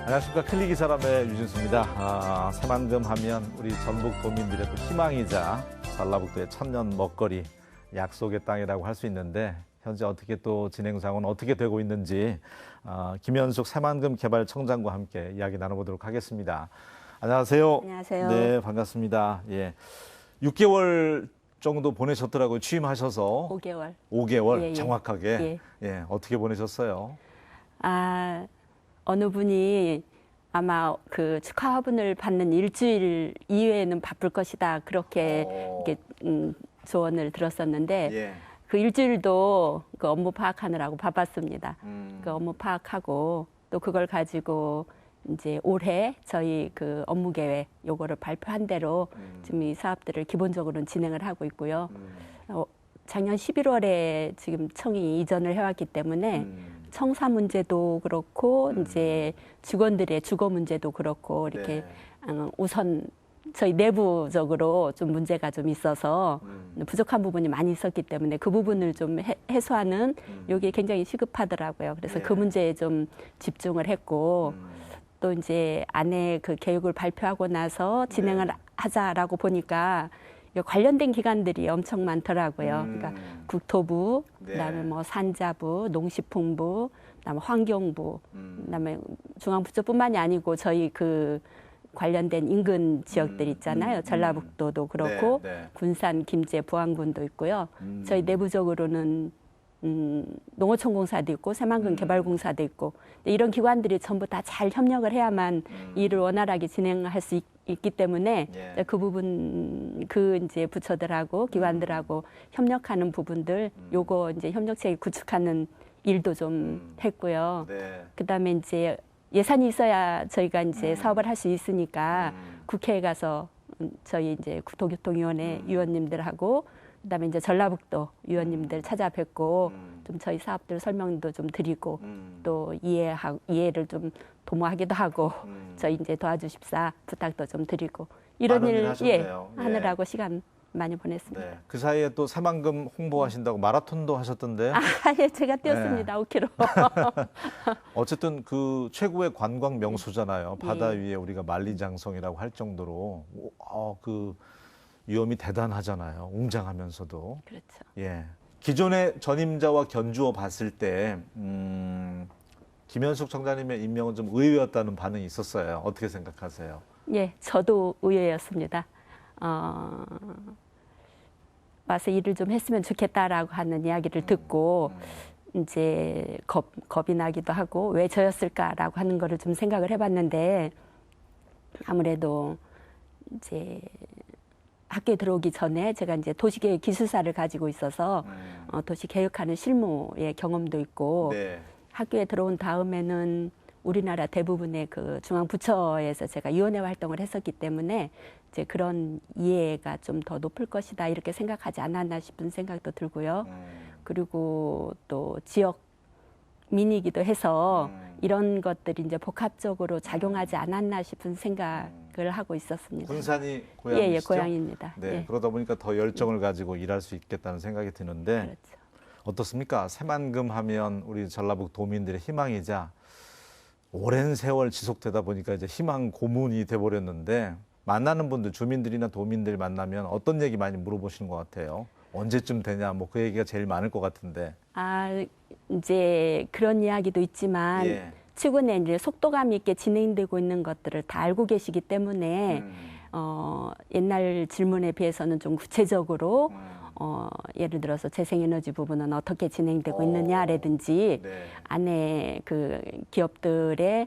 안녕하십니까. 클릭이 사람의 유진수입니다. 새만금 하면 우리 전북 도민들의 또 희망이자 전라북도의 천년 먹거리, 약속의 땅이라고 할 수 있는데 현재 어떻게 또 진행상은 어떻게 되고 있는지 김현숙 새만금 개발청장과 함께 이야기 나눠보도록 하겠습니다. 안녕하세요. 안녕하세요. 네, 반갑습니다. 예, 6개월 정도 보내셨더라고요. 취임하셔서. 5개월. 5개월 예. 정확하게. 예, 어떻게 보내셨어요? 어느 분이 아마 그 축하 화분을 받는 일주일 이외에는 바쁠 것이다. 그렇게 이렇게 조언을 들었었는데 예. 그 일주일도 그 업무 파악하느라고 바빴습니다. 그 업무 파악하고 또 그걸 가지고 이제 올해 저희 그 업무 계획 요거를 발표한 대로 지금 이 사업들을 기본적으로는 진행을 하고 있고요. 작년 11월에 지금 청이 이전을 해왔기 때문에 청사 문제도 그렇고 이제 직원들의 주거 문제도 그렇고 이렇게 우선 저희 내부적으로 좀 문제가 좀 있어서 부족한 부분이 많이 있었기 때문에 그 부분을 좀 해소하는 이게 굉장히 시급하더라고요. 그래서 그 문제에 좀 집중을 했고 또 이제 안에 그 계획을 발표하고 나서 진행을 하자라고 보니까 관련된 기관들이 엄청 많더라고요. 그러니까 국토부, 그다음에 뭐 산자부, 농식품부, 그다음에 환경부, 그다음에 중앙부처뿐만이 아니고 저희 그 관련된 인근 지역들 있잖아요. 전라북도도 그렇고 군산, 김제, 부안군도 있고요. 저희 내부적으로는 농어촌공사도 있고 새만금 개발공사도 있고 이런 기관들이 전부 다 잘 협력을 해야만 일을 원활하게 진행할 수 있기 때문에 그 부분 그 이제 부처들하고 기관들하고 협력하는 부분들 요거 이제 협력체계 구축하는 일도 좀 했고요. 그다음에 이제 예산이 있어야 저희가 이제 사업을 할 수 있으니까 국회에 가서 저희 이제 국토교통위원회 위원님들하고 그다음에 이제 전라북도 위원님들 찾아뵙고 좀 저희 사업들 설명도 좀 드리고 또 이해를 좀 도모하기도 하고 저희 이제 도와주십사 부탁도 좀 드리고 이런 일 하느라고 시간 많이 보냈습니다. 네. 그 사이에 또 새만금 홍보하신다고 마라톤도 하셨던데요? 예, 제가 뛰었습니다. 5km. 어쨌든 그 최고의 관광 명소잖아요. 바다 위에 우리가 만리장성이라고 할 정도로 그 위험이 대단하잖아요. 웅장하면서도. 그렇죠. 예. 기존의 전임자와 견주어 봤을 때 김현숙 청장님의 임명은 좀 의외였다는 반응이 있었어요. 어떻게 생각하세요? 예, 저도 의외였습니다. 와서 일을 좀 했으면 좋겠다라고 하는 이야기를 듣고 이제 겁이 나기도 하고 왜 저였을까라고 하는 거를 좀 생각을 해봤는데 아무래도 이제 학교에 들어오기 전에 제가 이제 도시계획 기술사를 가지고 있어서 도시계획하는 실무의 경험도 있고 학교에 들어온 다음에는 우리나라 대부분의 그 중앙부처에서 제가 위원회 활동을 했었기 때문에 이제 그런 이해가 좀 더 높을 것이다 이렇게 생각하지 않았나 싶은 생각도 들고요. 그리고 또 지역민이기도 해서 이런 것들이 이제 복합적으로 작용하지 않았나 싶은 생각을 하고 있었습니다. 군산이 고향이시죠? 예, 고향입니다. 네, 그러다 보니까 더 열정을 가지고 일할 수 있겠다는 생각이 드는데 그렇죠. 어떻습니까? 새만금 하면 우리 전라북 도민들의 희망이자 오랜 세월 지속되다 보니까 이제 희망 고문이 돼버렸는데 만나는 분들, 주민들이나 도민들 만나면 어떤 얘기 많이 물어보시는 것 같아요? 언제쯤 되냐, 뭐 그 얘기가 제일 많을 것 같은데. 이제 그런 이야기도 있지만 최근에 이제 속도감 있게 진행되고 있는 것들을 다 알고 계시기 때문에 옛날 질문에 비해서는 좀 구체적으로 예를 들어서 재생에너지 부분은 어떻게 진행되고 있느냐라든지 안에 그 기업들의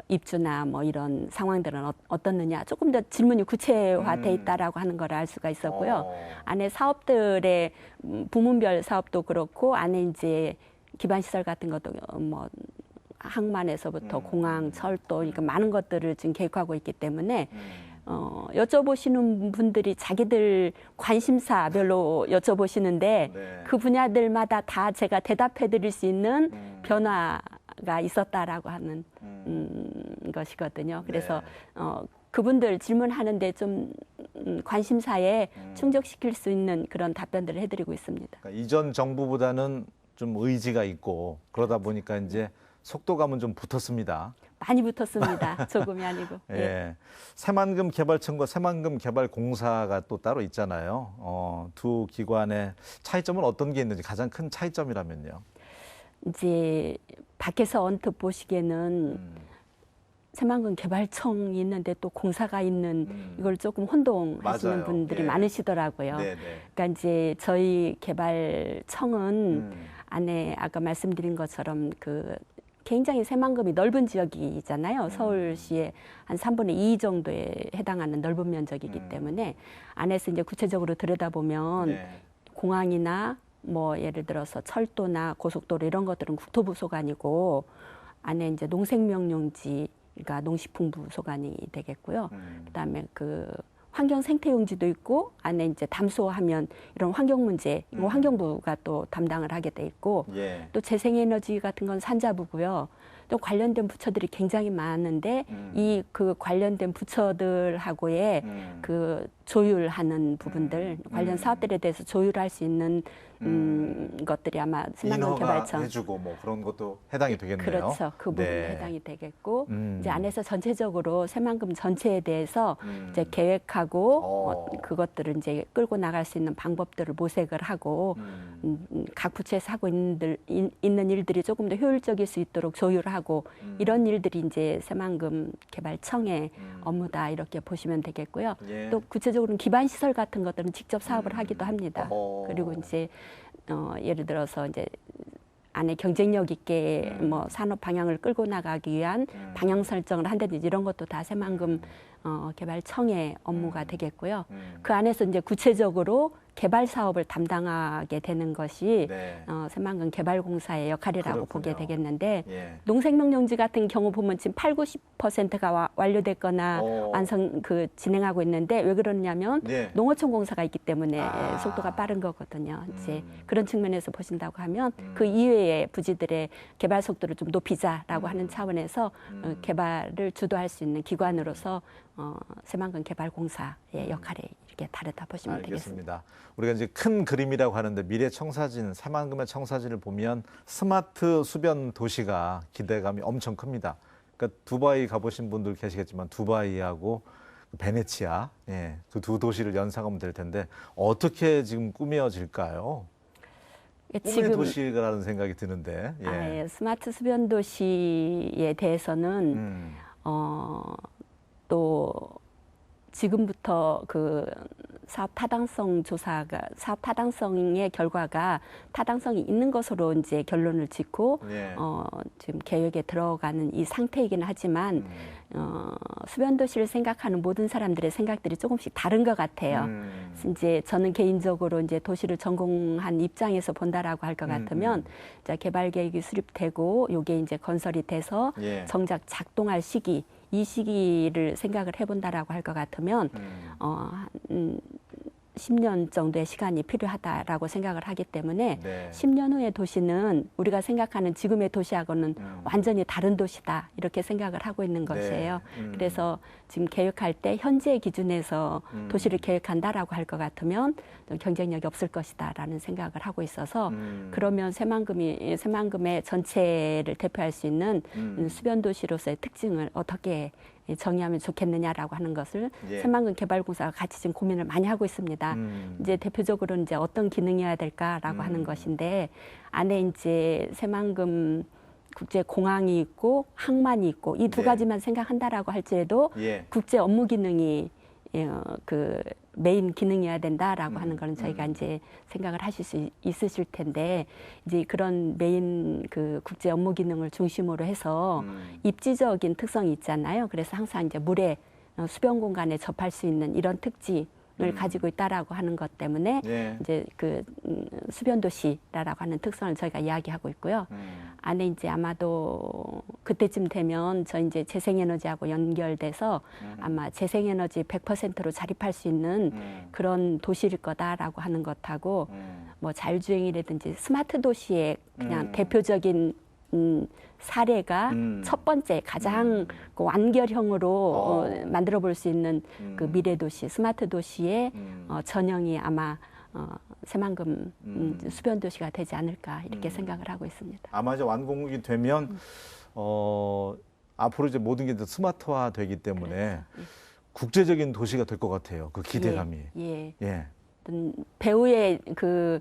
입주나 뭐 이런 상황들은 어떻느냐 조금 더 질문이 구체화돼 있다라고 하는 걸 알 수가 있었고요. 안에 사업들의 부문별 사업도 그렇고 안에 이제 기반 시설 같은 것도 뭐 항만에서부터 공항, 철도 그러니까 많은 것들을 지금 계획하고 있기 때문에 여쭤보시는 분들이 자기들 관심사별로 여쭤보시는데 그 분야들마다 다 제가 대답해 드릴 수 있는 변화가 있었다라고 하는 것이거든요. 그래서 그분들 질문하는데 좀 관심사에 충족시킬 수 있는 그런 답변들을 해드리고 있습니다. 그러니까 이전 정부보다는 좀 의지가 있고 그러다 보니까 이제 속도감은 좀 붙었습니다. 많이 붙었습니다. 조금이 아니고. 예. 예. 새만금 개발청과 새만금 개발공사가 또 따로 있잖아요. 두 기관의 차이점은 어떤 게 있는지 가장 큰 차이점이라면요. 이제 밖에서 언뜻 보시기에는 새만금 개발청이 있는데 또 공사가 있는 이걸 조금 혼동하시는 맞아요. 분들이 예. 많으시더라고요. 네네. 그러니까 이제 저희 개발청은 안에 아까 말씀드린 것처럼 그 굉장히 새만금이 넓은 지역이잖아요. 서울시의 한 3분의 2 정도에 해당하는 넓은 면적이기 때문에 안에서 이제 구체적으로 들여다보면 네. 공항이나 뭐 예를 들어서 철도나 고속도로 이런 것들은 국토부 소관이고 안에 이제 농생명용지가 농식품부 소관이 되겠고요. 그다음에 그 환경 생태용지도 있고 안에 이제 담수하면 이런 환경 문제 이거 환경부가 또 담당을 하게 돼 있고 예. 또 재생에너지 같은 건 산자부고요. 또 관련된 부처들이 굉장히 많은데 이 그 관련된 부처들하고의 그 조율하는 부분들 관련 사업들에 대해서 조율할 수 있는 것들이 아마 새만금 개발청 해주고 뭐 그런 것도 해당이 되겠네요. 그렇죠. 그 부분도 네. 해당이 되겠고 이제 안에서 전체적으로 새만금 전체에 대해서 이제 계획하고 그것들을 이제 끌고 나갈 수 있는 방법들을 모색을 하고 각 부처에서 하고 있는 일들이 조금 더 효율적일 수 있도록 조율하고 이런 일들이 이제 새만금 개발청의 업무다 이렇게 보시면 되겠고요. 예. 또 구체적으로는 기반 시설 같은 것들은 직접 사업을 하기도 합니다. 그리고 이제 예를 들어서 이제 안에 경쟁력 있게 뭐 산업 방향을 끌고 나가기 위한 방향 설정을 한다든지 이런 것도 다 새만금 개발청의 업무가 되겠고요. 그 안에서 이제 구체적으로 개발 사업을 담당하게 되는 것이 네. 새만금 개발공사의 역할이라고 보게 그렇군요. 되겠는데 예. 농생명용지 같은 경우 보면 지금 80~90%가 완료됐거나 완성 진행하고 있는데 왜 그러냐면 네. 농어촌 공사가 있기 때문에 속도가 빠른 거거든요. 이제 그런 측면에서 보신다고 하면 그 이외의 부지들의 개발 속도를 좀 높이자라고 하는 차원에서 개발을 주도할 수 있는 기관으로서 새만금 개발공사의 역할이 이렇게 다르다 보시면 되겠습니다. 알겠습니다. 우리가 이제 큰 그림이라고 하는데 미래 청사진, 새만금의 청사진을 보면 스마트 수변 도시가 기대감이 엄청 큽니다. 그러니까 두바이 가보신 분들 계시겠지만 두바이하고 베네치아, 예, 그 두 도시를 연상하면 될 텐데 어떻게 지금 꾸며질까요? 꿈의 도시라는 생각이 드는데. 예. 스마트 수변 도시에 대해서는 또 지금부터 그 사업 타당성 조사가 사업 타당성의 결과가 타당성이 있는 것으로 이제 결론을 짓고 예. 지금 계획에 들어가는 이 상태이긴 하지만 수변 도시를 생각하는 모든 사람들의 생각들이 조금씩 다른 것 같아요. 이제 저는 개인적으로 이제 도시를 전공한 입장에서 본다라고 할 것 같으면 자, 개발 계획이 수립되고 요게 이제 건설이 돼서 예. 정작 작동할 시기 이 시기를 생각을 해본다라고 할 것 같으면 10년 정도의 시간이 필요하다라고 생각을 하기 때문에 네. 10년 후의 도시는 우리가 생각하는 지금의 도시하고는 완전히 다른 도시다 이렇게 생각을 하고 있는 것이에요. 그래서 지금 계획할 때 현재 기준에서 도시를 계획한다라고 할 것 같으면 경쟁력이 없을 것이다라는 생각을 하고 있어서 그러면 새만금의 전체를 대표할 수 있는 수변 도시로서의 특징을 어떻게 정의하면 좋겠느냐라고 하는 것을 예. 새만금 개발공사가 같이 지금 고민을 많이 하고 있습니다. 이제 대표적으로 이제 어떤 기능이어야 될까라고 하는 것인데 안에 이제 새만금 국제공항이 있고 항만이 있고 이 두 네. 가지만 생각한다라고 할지라도 예. 국제 업무 기능이 그 메인 기능이어야 된다라고 하는 거는 저희가 이제 생각을 하실 수 있으실 텐데 이제 그런 메인 그 국제 업무 기능을 중심으로 해서 입지적인 특성이 있잖아요. 그래서 항상 이제 물에 수변 공간에 접할 수 있는 이런 특징을 가지고 있다라고 하는 것 때문에 예. 이제 그 수변 도시라고 하는 특성을 저희가 이야기하고 있고요. 안에 이제 아마도 그때쯤 되면 저 이제 재생에너지하고 연결돼서 아마 재생에너지 100%로 자립할 수 있는 그런 도시일 거다라고 하는 것하고 뭐 자율주행이라든지 스마트 도시의 그냥 대표적인 사례가 첫 번째 가장 그 완결형으로 만들어 볼 수 있는 그 미래 도시, 스마트 도시의 전형이 아마 새만금 수변 도시가 되지 않을까 이렇게 생각을 하고 있습니다. 아마 이제 완공이 되면 앞으로 이제 모든 게 스마트화 되기 때문에 국제적인 도시가 될 것 같아요. 그 기대감이. 예. 예. 어떤 배후에 그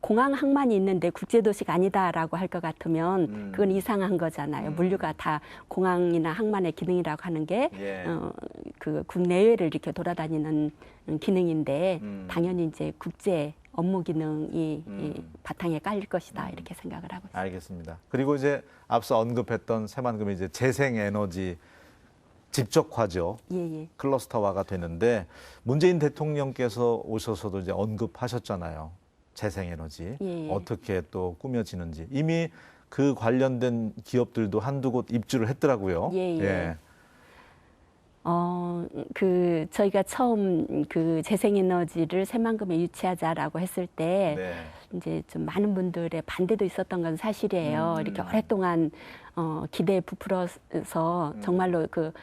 공항 항만이 있는데 국제도시가 아니다라고 할 것 같으면 그건 이상한 거잖아요. 물류가 다 공항이나 항만의 기능이라고 하는 게 예. 그 국내외를 이렇게 돌아다니는 기능인데 당연히 이제 국제 업무 기능이 이 바탕에 깔릴 것이다 이렇게 생각을 하고 있습니다. 알겠습니다. 그리고 이제 앞서 언급했던 새만금의 이제 재생에너지 집적화죠. 예. 클러스터화가 되는데 문재인 대통령께서 오셔서도 이제 언급하셨잖아요. 재생에너지 예. 어떻게 또 꾸며지는지 이미 그 관련된 기업들도 한두 곳 입주를 했더라고요. 예. 그 저희가 처음 그 재생에너지를 새만금에 유치하자라고 했을 때 네. 이제 좀 많은 분들의 반대도 있었던 건 사실이에요. 이렇게 오랫동안 기대에 부풀어서 정말로 그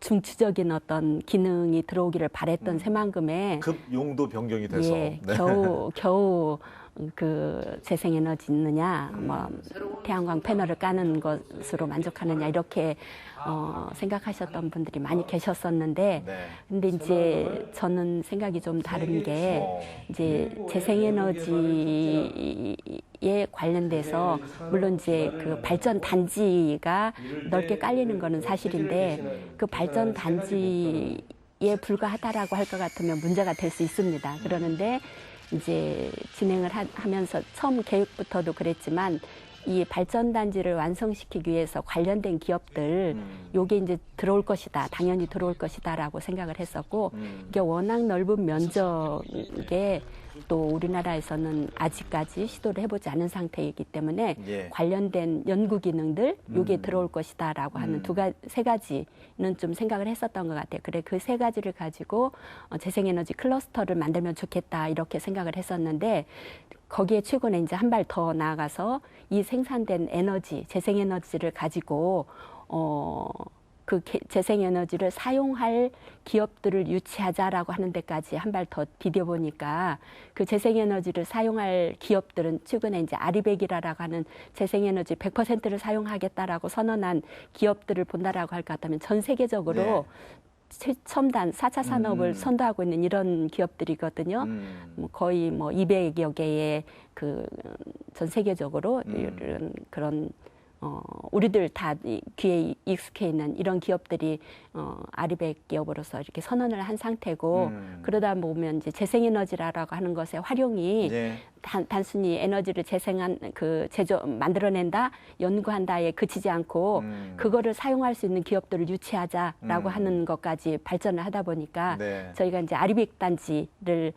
중추적인 어떤 기능이 들어오기를 바랬던 새만금에 급 용도 변경이 돼서 예, 네. 겨우 그 재생에너지 있느냐, 뭐 태양광 패널을 까는 것으로 만족하느냐 이렇게 생각하셨던 분들이 많이 계셨었는데, 네. 근데 이제 저는 생각이 좀 다른 게 이제 재생에너지에 관련돼서 물론 이제 그 발전 단지가 넓게 깔리는 거는 사실인데 그 발전 단지에 불과하다라고 할 것 같으면 문제가 될 수 있습니다. 그러는데 이제 진행을 하면서 처음 계획부터도 그랬지만 이 발전단지를 완성시키기 위해서 관련된 기업들 요게 이제 들어올 것이다. 당연히 들어올 것이다라고 생각을 했었고 이게 워낙 넓은 면적에 또 우리나라에서는 아직까지 시도를 해보지 않은 상태이기 때문에 예. 관련된 연구 기능들 요게 들어올 것이다라고 하는 세 가지는 좀 생각을 했었던 것 같아요. 그래 그 세 가지를 가지고 재생에너지 클러스터를 만들면 좋겠다 이렇게 생각을 했었는데 거기에 최근에 이제 한 발 더 나아가서 이 생산된 에너지, 재생에너지를 가지고 그 재생에너지를 사용할 기업들을 유치하자라고 하는 데까지 한 발 더 디뎌보니까 그 재생에너지를 사용할 기업들은 최근에 이제 아리백이라고 하는 재생에너지 100%를 사용하겠다라고 선언한 기업들을 본다라고 할 것 같다면 전 세계적으로 네. 최첨단 4차 산업을 선도하고 있는 이런 기업들이거든요. 거의 뭐 200여 개의 그 전 세계적으로 이런 그런 우리들 다 귀에 익숙해 있는 이런 기업들이 아리백 기업으로서 이렇게 선언을 한 상태고 그러다 보면 이제 재생에너지라고 하는 것의 활용이 네. 단순히 에너지를 만들어낸다, 연구한다에 그치지 않고 그거를 사용할 수 있는 기업들을 유치하자라고 하는 것까지 발전을 하다 보니까 네. 저희가 이제 아리백 단지를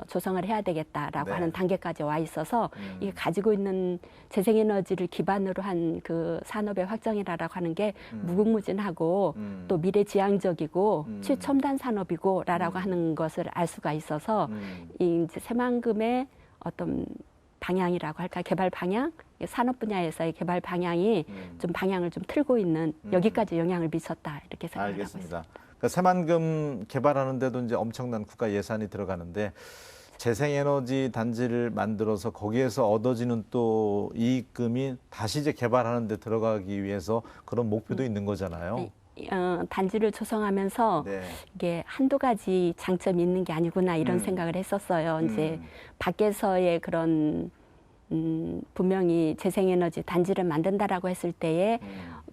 조성을 해야 되겠다라고 네. 하는 단계까지 와 있어서 이게 가지고 있는 재생에너지를 기반으로 한 그 산업의 확장이라고 하는 게 무궁무진하고 또 미래지향적이고 최첨단 산업이고라고 하는 것을 알 수가 있어서 이 이제 새만금의 어떤 방향이라고 할까 개발 방향 산업 분야에서의 개발 방향이 좀 방향을 좀 틀고 있는 여기까지 영향을 미쳤다 이렇게 생각을 하고 있습니다. 알겠습니다. 그러니까 새만금 개발하는데도 이제 엄청난 국가 예산이 들어가는데 재생에너지 단지를 만들어서 거기에서 얻어지는 또 이익금이 다시 이제 개발하는 데 들어가기 위해서 그런 목표도 있는 거잖아요. 단지를 조성하면서 네. 이게 한두 가지 장점이 있는 게 아니구나 이런 생각을 했었어요. 이제 밖에서의 그런 분명히 재생에너지 단지를 만든다라고 했을 때에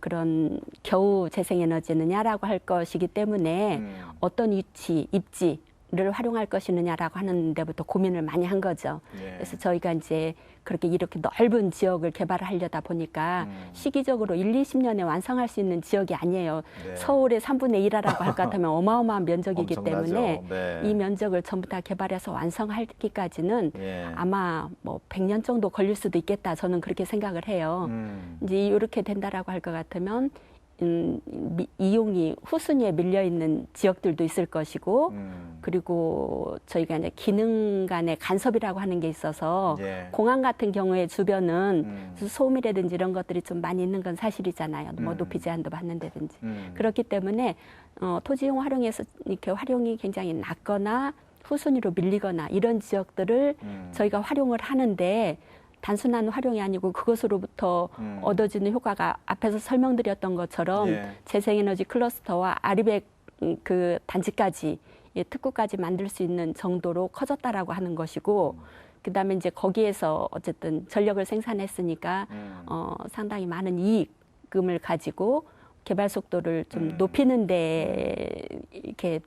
그런 겨우 재생에너지느냐라고 할 것이기 때문에 어떤 위치, 입지를 활용할 것이느냐라고 하는 데부터 고민을 많이 한 거죠. 예. 그래서 저희가 이제 이렇게 넓은 지역을 개발을 하려다 보니까 시기적으로 1, 20년에 완성할 수 있는 지역이 아니에요. 네. 서울의 3분의 1이라고 할 것 같으면 어마어마한 면적이기 엄청나죠. 때문에 네. 이 면적을 전부 다 개발해서 완성하기까지는 예. 아마 뭐 100년 정도 걸릴 수도 있겠다. 저는 그렇게 생각을 해요. 이제 이렇게 된다라고 할 것 같으면 이용이 후순위에 밀려 있는 지역들도 있을 것이고 그리고 저희가 이제 기능 간의 간섭이라고 하는 게 있어서 예. 공항 같은 경우에 주변은 소음이라든지 이런 것들이 좀 많이 있는 건 사실이잖아요. 뭐 높이 제한도 받는다든지 그렇기 때문에 토지 이용 활용에서 이렇게 활용이 굉장히 낮거나 후순위로 밀리거나 이런 지역들을 저희가 활용을 하는데 단순한 활용이 아니고 그것으로부터 얻어지는 효과가 앞에서 설명드렸던 것처럼 예. 재생에너지 클러스터와 아리백 그 단지까지 특구까지 만들 수 있는 정도로 커졌다라고 하는 것이고 그다음에 이제 거기에서 어쨌든 전력을 생산했으니까 상당히 많은 이익금을 가지고 개발 속도를 좀 높이는데 이렇게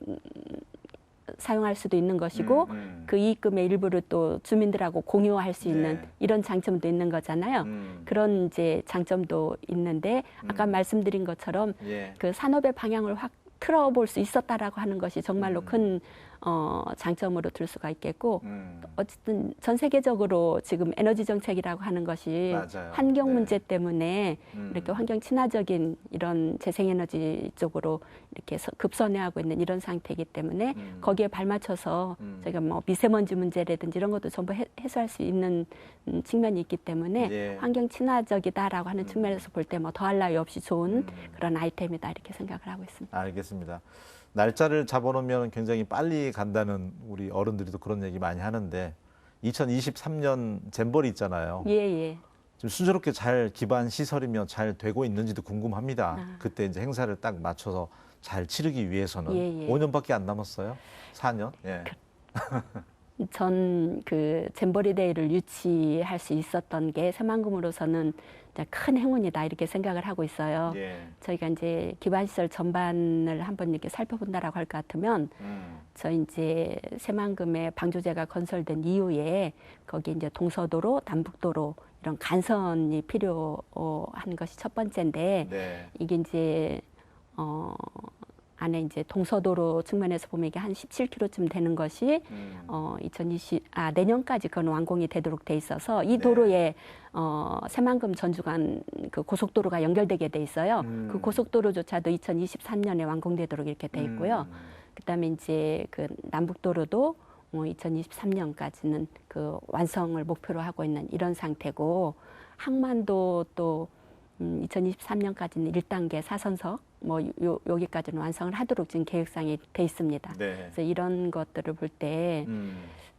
사용할 수도 있는 것이고 그 이익금의 일부를 또 주민들하고 공유할 수 있는 네. 이런 장점도 있는 거잖아요. 그런 이제 장점도 있는데 아까 말씀드린 것처럼 예. 그 산업의 방향을 확 틀어볼 수 있었다라고 하는 것이 정말로 큰 장점으로 들 수가 있겠고 어쨌든 전 세계적으로 지금 에너지 정책이라고 하는 것이 맞아요. 환경 네. 문제 때문에 이렇게 환경 친화적인 이런 재생에너지 쪽으로 이렇게 급선회하고 있는 이런 상태이기 때문에 거기에 발맞춰서 저희가 뭐 미세먼지 문제라든지 이런 것도 전부 해소할 수 있는 측면이 있기 때문에 예. 환경 친화적이다라고 하는 측면에서 볼 때 뭐 더할 나위 없이 좋은 그런 아이템이다 이렇게 생각을 하고 있습니다. 알겠습니다. 날짜를 잡아놓으면 굉장히 빨리 간다는 우리 어른들이도 그런 얘기 많이 하는데 2023년 잼버리 있잖아요. 예, 예. 좀 순조롭게 잘 기반 시설이며 잘 되고 있는지도 궁금합니다. 아. 그때 이제 행사를 딱 맞춰서 잘 치르기 위해서는 예, 예. 5년밖에 안 남았어요. 4년? 예. 전 그 잼버리 데이를 유치할 수 있었던 게 새만금으로서는 큰 행운이다 이렇게 생각을 하고 있어요. 예. 저희가 이제 기반시설 전반을 한번 이렇게 살펴본다라고 할 것 같으면 저희 이제 새만금의 방조제가 건설된 이후에 거기 이제 동서도로, 남북도로 이런 간선이 필요한 것이 첫 번째인데 네. 이게 이제 안에 이제 동서도로 측면에서 보면 이게 한 17km쯤 되는 것이 내년까지 그건 완공이 되도록 돼 있어서 이 도로에 새만금 전주간 그 고속도로가 연결되게 돼 있어요. 그 고속도로조차도 2023년에 완공되도록 이렇게 돼 있고요. 그다음에 이제 그 남북도로도 2023년까지는 그 완성을 목표로 하고 있는 이런 상태고 항만도 또 2023년까지는 1단계 4선석 여기까지는 완성을 하도록 지금 계획상이 돼 있습니다. 네. 그래서 이런 것들을 볼 때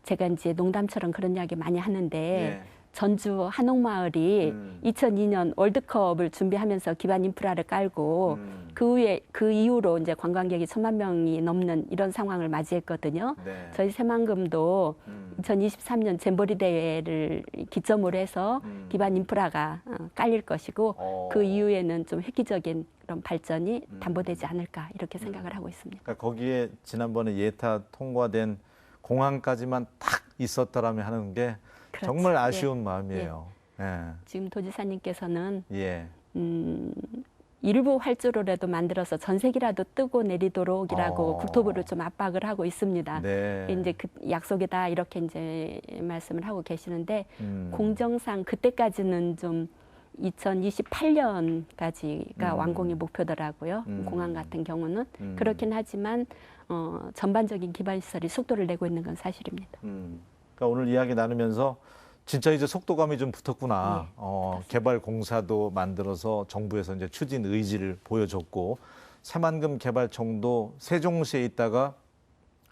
제가 이제 농담처럼 그런 이야기 많이 하는데 예. 전주 한옥마을이 2002년 월드컵을 준비하면서 기반 인프라를 깔고 그 이후로 이제 관광객이 1,000만 명이 넘는 이런 상황을 맞이했거든요. 네. 저희 새만금도 2023년 잼버리 대회를 기점으로 해서 기반 인프라가 깔릴 것이고 그 이후에는 좀 획기적인 그런 발전이 담보되지 않을까 이렇게 생각을 하고 있습니다. 그러니까 거기에 지난번에 예타 통과된 공항까지만 딱 있었더라면 하는 게 그렇지. 정말 아쉬운 마음이에요. 예. 지금 도지사님께서는 예. 일부 활주로라도 만들어서 전색이라도 뜨고 내리도록이라고 국토부를 좀 압박을 하고 있습니다. 네. 이제 그 약속이다 이렇게 이제 말씀을 하고 계시는데 공정상 그때까지는 좀 2028년까지가 완공이 목표더라고요. 공항 같은 경우는 그렇긴 하지만 전반적인 기반 시설이 속도를 내고 있는 건 사실입니다. 그러니까 오늘 이야기 나누면서 진짜 이제 속도감이 좀 붙었구나. 개발 공사도 만들어서 정부에서 이제 추진 의지를 보여줬고 새만금 개발청도 세종시에 있다가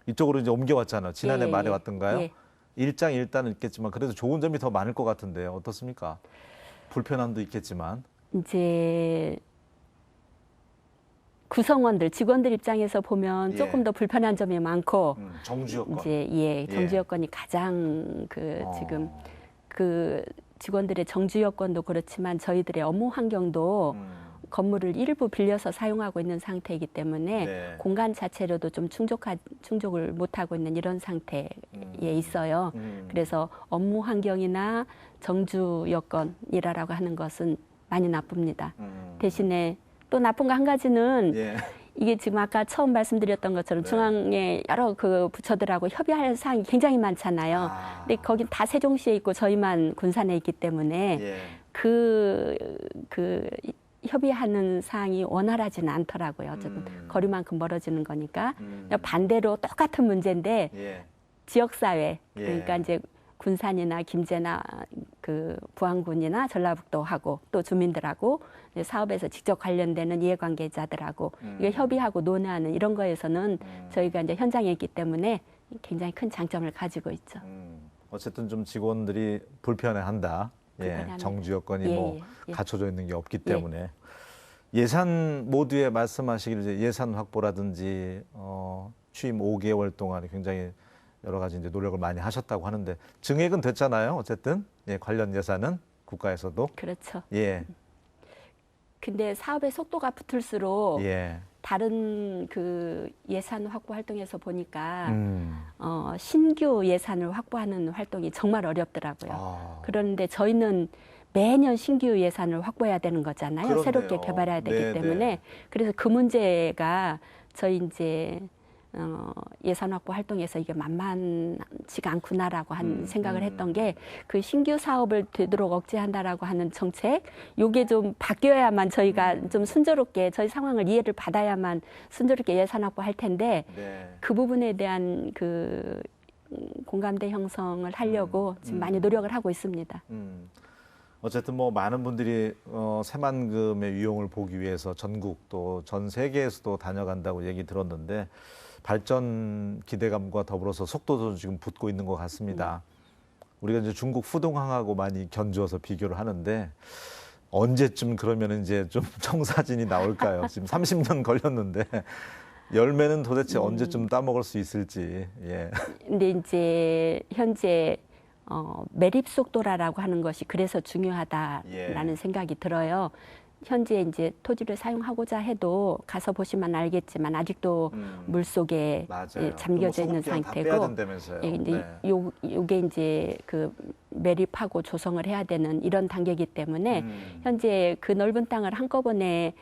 이쪽으로 이제 옮겨왔잖아요. 지난해 예, 말에 왔던가요? 예. 일장일단은 있겠지만 그래도 좋은 점이 더 많을 것 같은데요. 어떻습니까? 불편함도 있겠지만. 이제 구성원들, 직원들 입장에서 보면 예. 조금 더 불편한 점이 많고 정주 여건. 이제 정주 여건이 가장 지금 그 직원들의 정주 여건도 그렇지만 저희들의 업무 환경도 건물을 일부 빌려서 사용하고 있는 상태이기 때문에 네. 공간 자체로도 좀 충족을 못하고 있는 이런 상태에 있어요. 그래서 업무 환경이나 정주 여건이라고 하는 것은 많이 나쁩니다. 대신에 또 나쁜 거 한 가지는 예. 이게 지금 아까 처음 말씀드렸던 것처럼 네. 중앙의 여러 그 부처들하고 협의할 사항이 굉장히 많잖아요. 근데 거긴 다 세종시에 있고 저희만 군산에 있기 때문에 예. 그 협의하는 사항이 원활하지는 않더라고요. 어쨌든 거리만큼 멀어지는 거니까. 반대로 똑같은 문제인데 예. 지역사회 예. 그러니까 이제 군산이나 김제나 그 부안군이나 전라북도하고 또 주민들하고 이제 사업에서 직접 관련되는 이해관계자들하고 이게 협의하고 논의하는 이런 거에서는 저희가 이제 현장에 있기 때문에 굉장히 큰 장점을 가지고 있죠. 어쨌든 좀 직원들이 불편해한다. 예, 불편해합니다. 정주 여건이 예, 뭐 예, 예. 갖춰져 있는 게 없기 때문에 예산 모두에 말씀하시길 이제 예산 확보라든지 취임 5개월 동안 굉장히 여러 가지 이제 노력을 많이 하셨다고 하는데 증액은 됐잖아요. 어쨌든 예, 관련 예산은 국가에서도 그렇죠. 예, 근데 사업의 속도가 붙을수록 예, 다른 그 예산 확보 활동에서 보니까 음, 신규 예산을 확보하는 활동이 정말 어렵더라고요. 아, 그런데 저희는 매년 신규 예산을 확보해야 되는 거잖아요. 그렇네요. 새롭게 개발해야 되기 네, 때문에 네. 그래서 그 문제가 저희 이제 예산 확보 활동에서 이게 만만치가 않구나라고 한 생각을 했던 게 그 신규 사업을 되도록 억제한다라고 하는 정책, 요게 좀 바뀌어야만 저희가 좀 순조롭게 저희 상황을 이해를 받아야만 순조롭게 예산 확보할 텐데 네. 그 부분에 대한 그 공감대 형성을 하려고 지금 많이 노력을 하고 있습니다. 어쨌든 뭐 많은 분들이 새만금의 유용을 보기 위해서 전국 또 전 세계에서도 다녀간다고 얘기 들었는데 발전 기대감과 더불어서 속도도 지금 붙고 있는 것 같습니다. 우리가 이제 중국 푸동항하고 많이 견주어서 비교를 하는데 언제쯤 그러면 이제 좀 청사진이 나올까요? 지금 30년 걸렸는데 열매는 도대체 언제쯤 따먹을 수 있을지. 예. 근데 이제 현재 매립 속도라고 하는 것이 그래서 중요하다라는 예. 생각이 들어요. 현재 이제 토지를 사용하고자 해도 가서 보시면 알겠지만 아직도 물 속에 맞아요. 잠겨져 있는 다 빼야 상태고, 된다면서요. 예, 근데 네. 요게 이제 그 매립하고 조성을 해야 되는 이런 단계이기 때문에 현재 그 넓은 땅을 한꺼번에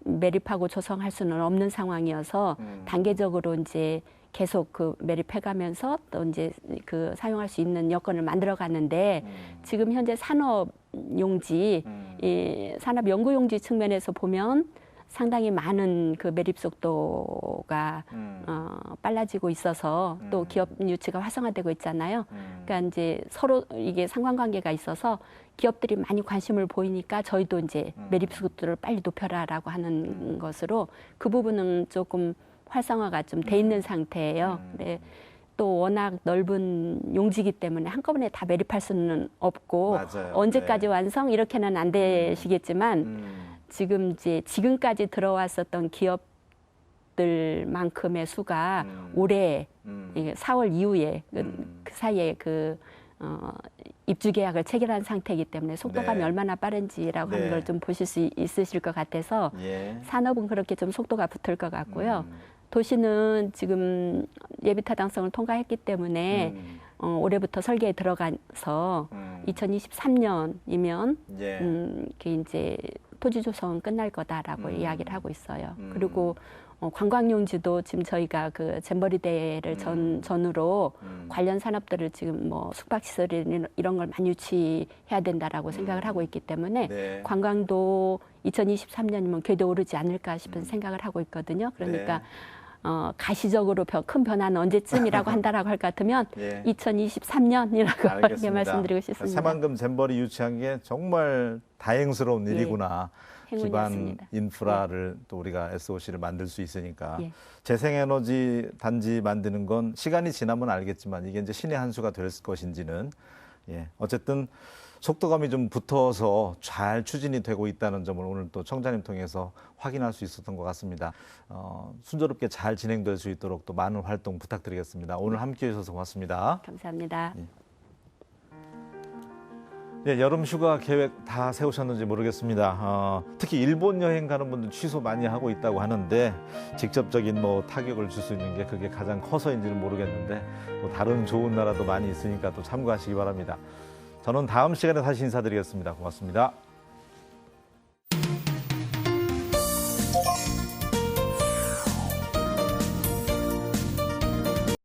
매립하고 조성할 수는 없는 상황이어서 단계적으로 이제 계속 그 매립해가면서 또 이제 그 사용할 수 있는 여건을 만들어 가는데 지금 현재 산업용지, 이 산업연구용지 측면에서 보면 상당히 많은 그 매립 속도가 빨라지고 있어서 또 기업 유치가 활성화되고 있잖아요. 그러니까 이제 서로 이게 상관관계가 있어서 기업들이 많이 관심을 보이니까 저희도 이제 매립 속도를 빨리 높여라라고 하는 것으로 그 부분은 조금 활성화가 좀 돼 있는 상태예요. 네. 또 워낙 넓은 용지이기 때문에 한꺼번에 다 매립할 수는 없고 맞아요. 언제까지 네. 완성 이렇게는 안 되시겠지만 지금 이제 지금까지 들어왔었던 기업들만큼의 수가 올해 이게 4월 이후에 그 사이에 그 입주 계약을 체결한 상태이기 때문에 속도감이 네. 얼마나 빠른지라고 네. 하는 걸 좀 보실 수 있으실 것 같아서 예. 산업은 그렇게 좀 속도가 붙을 것 같고요. 도시는 지금 예비 타당성을 통과했기 때문에 올해부터 설계에 들어가서 2023년이면 예. 그 이제 토지 조성은 끝날 거다라고 이야기를 하고 있어요. 그리고 관광용지도 지금 저희가 그 잼버리 대회를 전후로 관련 산업들을 지금 뭐 숙박시설 이런 걸 많이 유치해야 된다라고 생각을 하고 있기 때문에 네. 관광도 2023년이면 궤도 오르지 않을까 싶은 생각을 하고 있거든요. 그러니까 네. 가시적으로 큰 변화는 언제쯤이라고 한다라고 할 것 같으면 예. 2023년이라고 이렇게 알겠습니다. 말씀드리고 싶습니다. 새만금 잼버리 유치한 게 정말 다행스러운 예. 일이구나. 기반 행운이었습니다. 인프라를 또 우리가 SOC를 만들 수 있으니까 예. 재생에너지 단지 만드는 건 시간이 지나면 알겠지만 이게 이제 신의 한 수가 될 것인지는 예. 어쨌든 속도감이 좀 붙어서 잘 추진이 되고 있다는 점을 오늘 또 청자님 통해서 확인할 수 있었던 것 같습니다. 순조롭게 잘 진행될 수 있도록 또 많은 활동 부탁드리겠습니다. 오늘 함께해 주셔서 고맙습니다. 감사합니다. 예, 여름 휴가 계획 다 세우셨는지 모르겠습니다. 특히 일본 여행 가는 분들 취소 많이 하고 있다고 하는데 직접적인 뭐 타격을 줄 수 있는 게 그게 가장 커서인지는 모르겠는데 또 다른 좋은 나라도 많이 있으니까 또 참고하시기 바랍니다. 저는 다음 시간에 다시 인사드리겠습니다. 고맙습니다.